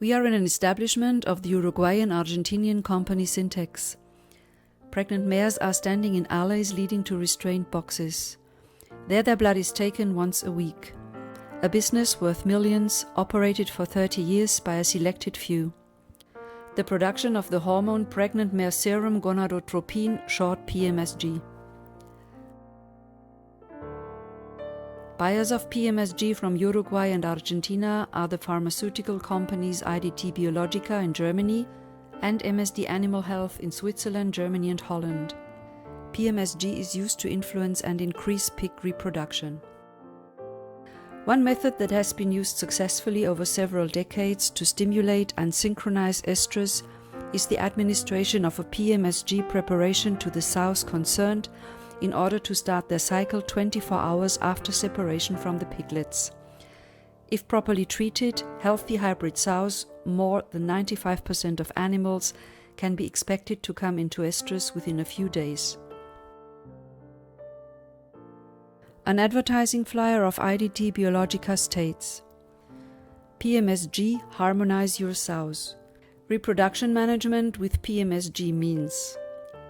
We are in an establishment of the Uruguay and Argentinian company Syntex. Pregnant mares are standing in alleys leading to restraint boxes. There their blood is taken once a week. A business worth millions, operated for 30 years by a selected few. The production of the hormone pregnant mare serum gonadotropin, short PMSG. Buyers of PMSG from Uruguay and Argentina are the pharmaceutical companies IDT Biologica in Germany and MSD Animal Health in Switzerland, Germany and Holland. PMSG is used to influence and increase pig reproduction. One method that has been used successfully over several decades to stimulate and synchronize estrus is the administration of a PMSG preparation to the sows concerned in order to start their cycle 24 hours after separation from the piglets. If properly treated, healthy hybrid sows, more than 95% of animals, can be expected to come into estrus within a few days. An advertising flyer of IDT Biologica states, PMSG, harmonize your sows. Reproduction management with PMSG means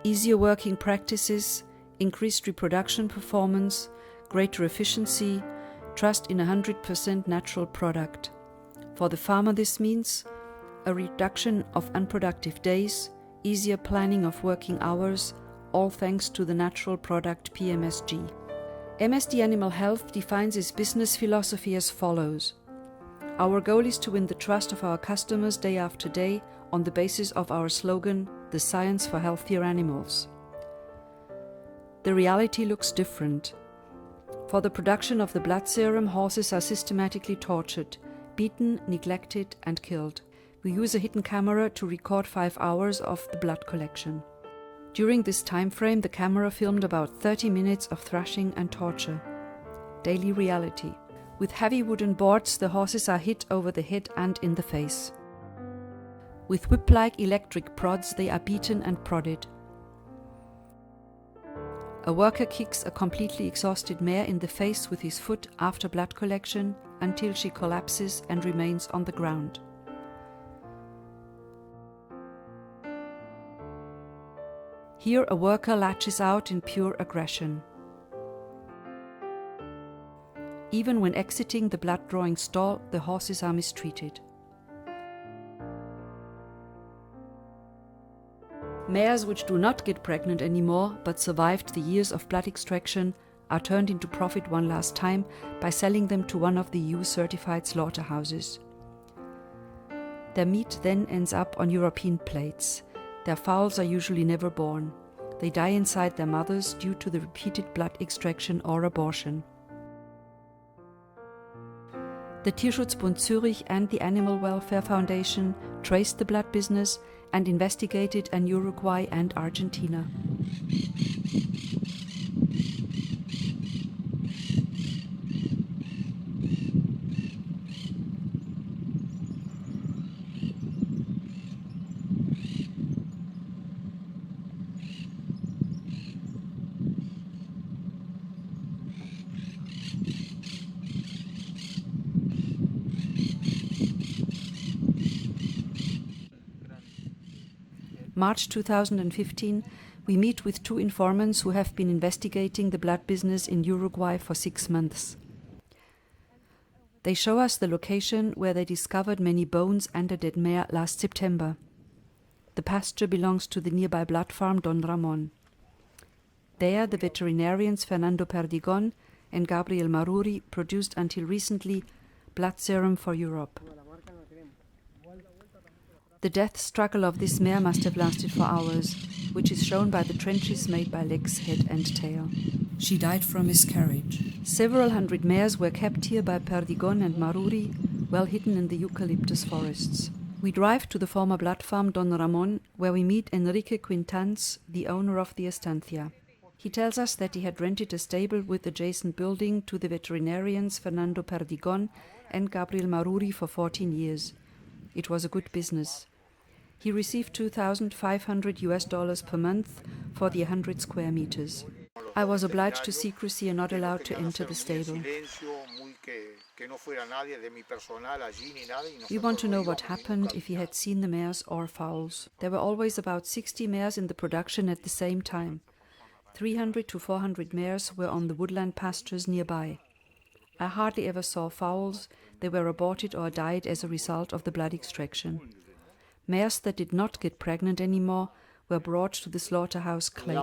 easier working practices, increased reproduction performance, greater efficiency, trust in a 100% natural product. For the farmer this means a reduction of unproductive days, easier planning of working hours, all thanks to the natural product PMSG. MSD Animal Health defines its business philosophy as follows. Our goal is to win the trust of our customers day after day on the basis of our slogan, the science for healthier animals. The reality looks different. For the production of the blood serum, horses are systematically tortured, beaten, neglected and killed. We use a hidden camera to record 5 hours of the blood collection. During this time frame, the camera filmed about 30 minutes of thrashing and torture. Daily reality. With heavy wooden boards, the horses are hit over the head and in the face. With whip-like electric prods, they are beaten and prodded. A worker kicks a completely exhausted mare in the face with his foot after blood collection until she collapses and remains on the ground. Here a worker lashes out in pure aggression. Even when exiting the blood-drawing stall, the horses are mistreated. Mares which do not get pregnant anymore but survived the years of blood extraction are turned into profit one last time by selling them to one of the EU-certified slaughterhouses. Their meat then ends up on European plates. Their fowls are usually never born. They die inside their mothers due to the repeated blood extraction or abortion. The Tierschutzbund Zürich and the Animal Welfare Foundation traced the blood business and investigated in Uruguay and Argentina. March 2015, we meet with 2 informants who have been investigating the blood business in Uruguay for 6 months. They show us the location where they discovered many bones and a dead mare last September. The pasture belongs to the nearby blood farm Don Ramon. There, the veterinarians Fernando Perdigon and Gabriel Maruri produced until recently blood serum for Europe. The death struggle of this mare must have lasted for hours, which is shown by the trenches made by legs, head and tail. She died from miscarriage. Several hundred mares were kept here by Perdigon and Maruri, well hidden in the eucalyptus forests. We drive to the former blood farm Don Ramon, where we meet Enrique Quintans, the owner of the estancia. He tells us that he had rented a stable with adjacent building to the veterinarians Fernando Perdigon and Gabriel Maruri for 14 years. It was a good business. He received $2,500 per month for the 100 square meters. I was obliged to secrecy and not allowed to enter the stable. We want to know what happened if he had seen the mares or fowls. There were always about 60 mares in the production at the same time. 300 to 400 mares were on the woodland pastures nearby. I hardly ever saw fowls. They were aborted or died as a result of the blood extraction. Mares that did not get pregnant anymore were brought to the slaughterhouse Clay.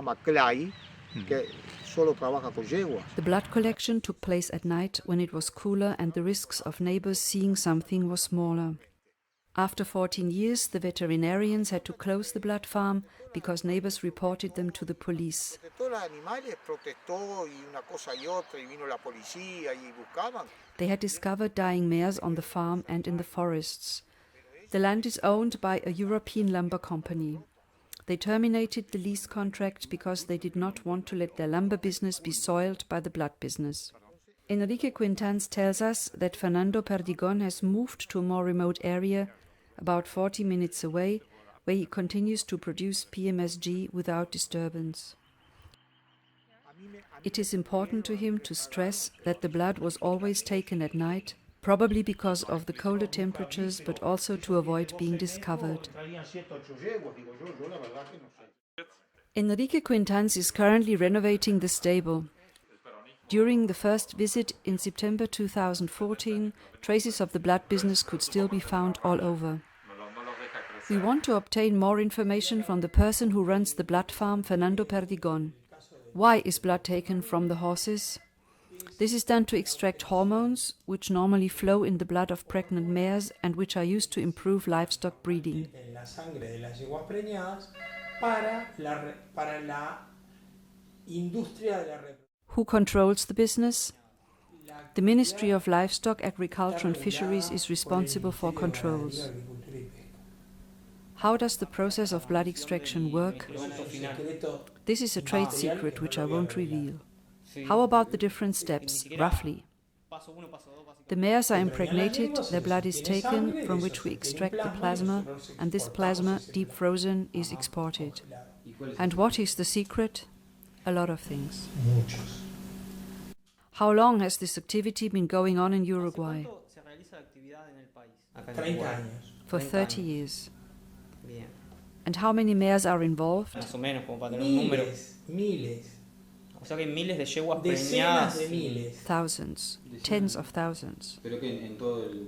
The blood collection took place at night when it was cooler and the risks of neighbors seeing something was smaller. After 14 years, the veterinarians had to close the blood farm because neighbors reported them to the police. They had discovered dying mares on the farm and in the forests. The land is owned by a European lumber company. They terminated the lease contract because they did not want to let their lumber business be soiled by the blood business. Enrique Quintans tells us that Fernando Perdigon has moved to a more remote area, about 40 minutes away, where he continues to produce PMSG without disturbance. It is important to him to stress that the blood was always taken at night, probably because of the colder temperatures, but also to avoid being discovered. Enrique Quintans is currently renovating the stable. During the first visit in September 2014, traces of the blood business could still be found all over. We want to obtain more information from the person who runs the blood farm, Fernando Perdigon. Why is blood taken from the horses? This is done to extract hormones, which normally flow in the blood of pregnant mares and which are used to improve livestock breeding. Who controls the business? The Ministry of Livestock, Agriculture and Fisheries is responsible for controls. How does the process of blood extraction work? This is a trade secret which I won't reveal. How about the different steps, roughly? The mares are impregnated, their blood is taken, from which we extract the plasma, and this plasma, deep frozen, is exported. And what is the secret? A lot of things. How long has this activity been going on in Uruguay? For 30 years. And how many mares are involved? Thousands, tens of thousands.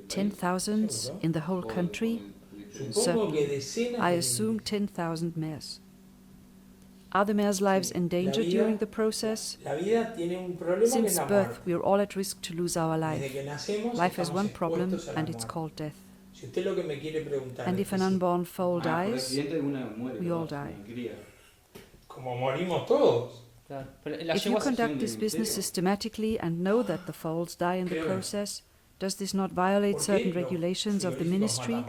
10,000 in the whole country? Certainly. I assume 10,000 mares. Are the mares' lives endangered during the process? Since birth, we are all at risk to lose our life. Life has one problem, and it's called death. And if an unborn foal dies, we all die. If you conduct this business systematically and know that the foals die in the process, does this not violate certain regulations of the ministry?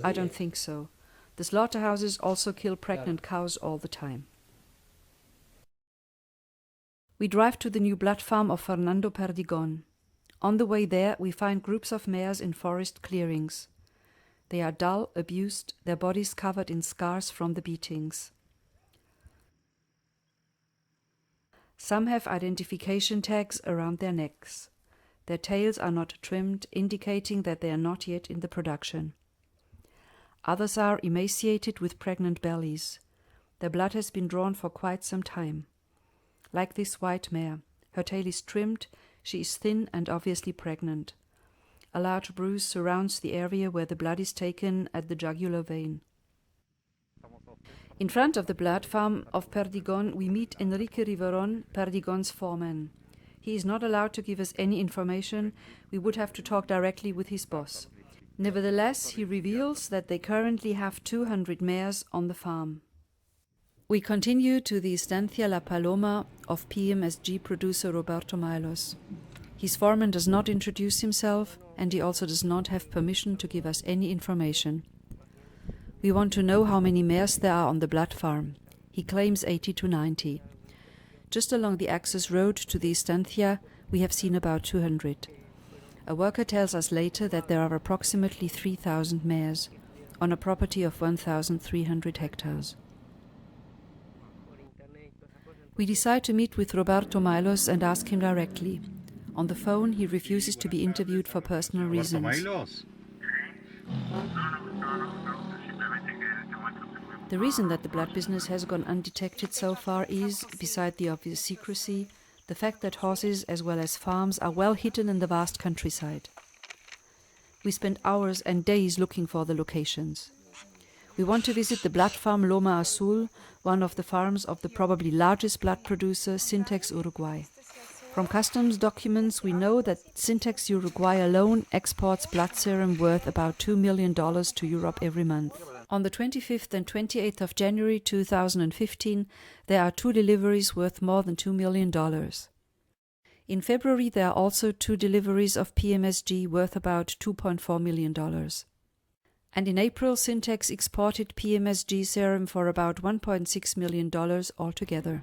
I don't think so. The slaughterhouses also kill pregnant cows all the time. We drive to the new blood farm of Fernando Perdigon. On the way there, we find groups of mares in forest clearings. They are dull, abused, their bodies covered in scars from the beatings. Some have identification tags around their necks. Their tails are not trimmed, indicating that they are not yet in the production. Others are emaciated with pregnant bellies. Their blood has been drawn for quite some time. Like this white mare, her tail is trimmed, she is thin and obviously pregnant. A large bruise surrounds the area where the blood is taken at the jugular vein. In front of the blood farm of Perdigon, we meet Enrique Riveron, Perdigon's foreman. He is not allowed to give us any information. We would have to talk directly with his boss. Nevertheless, he reveals that they currently have 200 mares on the farm. We continue to the Estancia La Paloma of PMSG producer Roberto Milos. His foreman does not introduce himself, and he also does not have permission to give us any information. We want to know how many mares there are on the blood farm. He claims 80 to 90. Just along the access road to the Estancia, we have seen about 200. A worker tells us later that there are approximately 3,000 mares on a property of 1,300 hectares. We decide to meet with Roberto Milos and ask him directly, On the phone, he refuses to be interviewed for personal reasons. The reason that the blood business has gone undetected so far is, beside the obvious secrecy, the fact that horses as well as farms are well hidden in the vast countryside. We spent hours and days looking for the locations. We want to visit the blood farm Loma Azul, one of the farms of the probably largest blood producer, Syntex Uruguay. From customs documents, we know that Syntex Uruguay alone exports blood serum worth about $2 million to Europe every month. On the 25th and 28th of January 2015, there are 2 deliveries worth more than $2 million. In February, there are also 2 deliveries of PMSG worth about $2.4 million. And in April, Syntex exported PMSG serum for about $1.6 million altogether.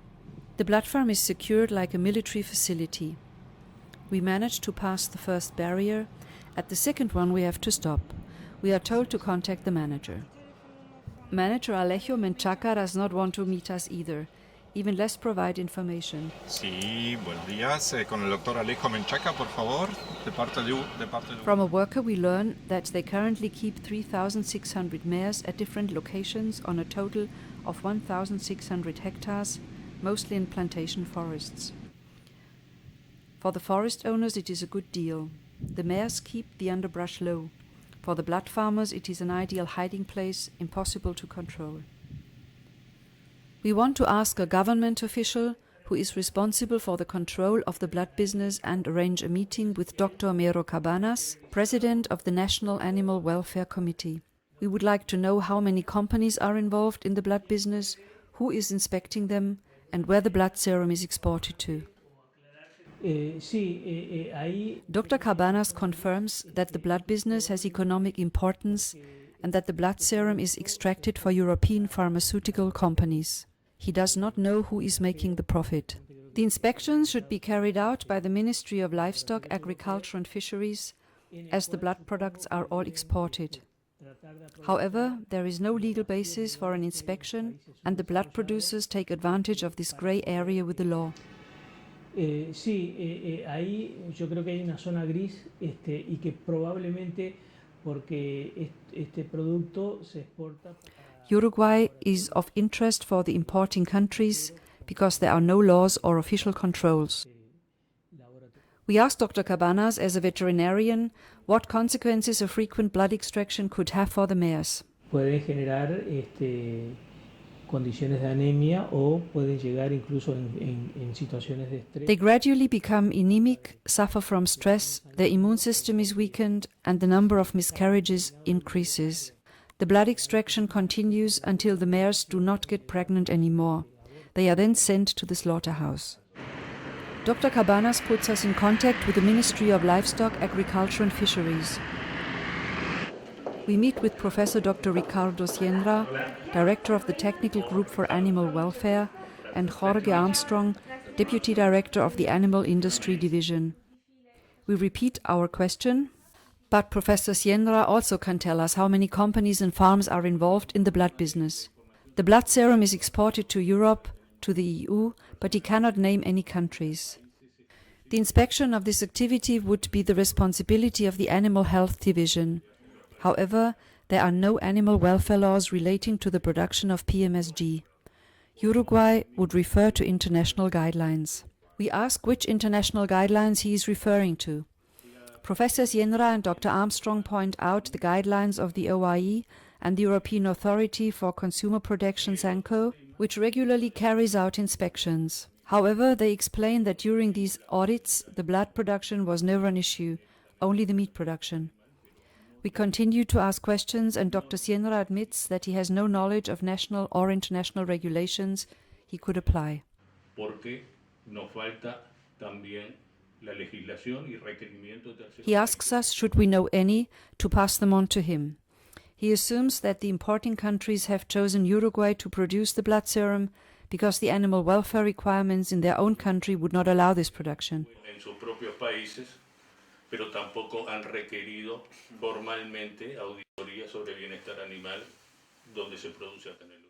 The blood farm is secured like a military facility. We managed to pass the first barrier. At the second one, we have to stop. We are told to contact the manager. Manager Alejo Menchaca does not want to meet us either, even less provide information. Sí, buenos días. Con el doctor Alejo Menchaca, por favor. From a worker, we learn that they currently keep 3,600 mares at different locations on a total of 1,600 hectares, mostly in plantation forests. For the forest owners, it is a good deal. The mares keep the underbrush low. For the blood farmers, it is an ideal hiding place, impossible to control. We want to ask a government official who is responsible for the control of the blood business and arrange a meeting with Dr. Mero Cabanas, President of the National Animal Welfare Committee. We would like to know how many companies are involved in the blood business, who is inspecting them, and where the blood serum is exported to. Dr. Cabanas confirms that the blood business has economic importance and that the blood serum is extracted for European pharmaceutical companies. He does not know who is making the profit. The inspections should be carried out by the Ministry of Livestock, Agriculture and Fisheries, as the blood products are all exported. However, there is no legal basis for an inspection, and the blood producers take advantage of this grey area with the law. Ahí yo creo que hay una zona gris y que probablemente porque este producto se exporta. Uruguay is of interest for the importing countries because there are no laws or official controls. We asked Dr. Cabanas, as a veterinarian, what consequences a frequent blood extraction could have for the mares. Puede generar condiciones de anemia o pueden llegar incluso en situaciones de estrés. They gradually become anemic, suffer from stress, their immune system is weakened, and the number of miscarriages increases. The blood extraction continues until the mares do not get pregnant anymore. They are then sent to the slaughterhouse. Dr. Cabanas puts us in contact with the Ministry of Livestock, Agriculture and Fisheries. We meet with Professor Dr. Ricardo Sienra, Director of the Technical Group for Animal Welfare, and Jorge Armstrong, Deputy Director of the Animal Industry Division. We repeat our question, but Professor Sienra also can tell us how many companies and farms are involved in the blood business. The blood serum is exported to Europe, to the EU, but he cannot name any countries. The inspection of this activity would be the responsibility of the Animal Health Division. However, there are no animal welfare laws relating to the production of PMSG. Uruguay would refer to international guidelines. We ask which international guidelines he is referring to. Professor Sienra and Dr. Armstrong point out the guidelines of the OIE and the European Authority for Consumer Protection, SANCO, which regularly carries out inspections. However, they explain that during these audits, the blood production was never an issue, only the meat production. We continue to ask questions, and Dr. Sienra admits that he has no knowledge of national or international regulations he could apply. He asks us, should we know any, to pass them on to him. He assumes that the importing countries have chosen Uruguay to produce the blood serum because the animal welfare requirements in their own country would not allow this production. Pero tampoco han requerido formalmente auditoría sobre bienestar animal donde se produce acá en el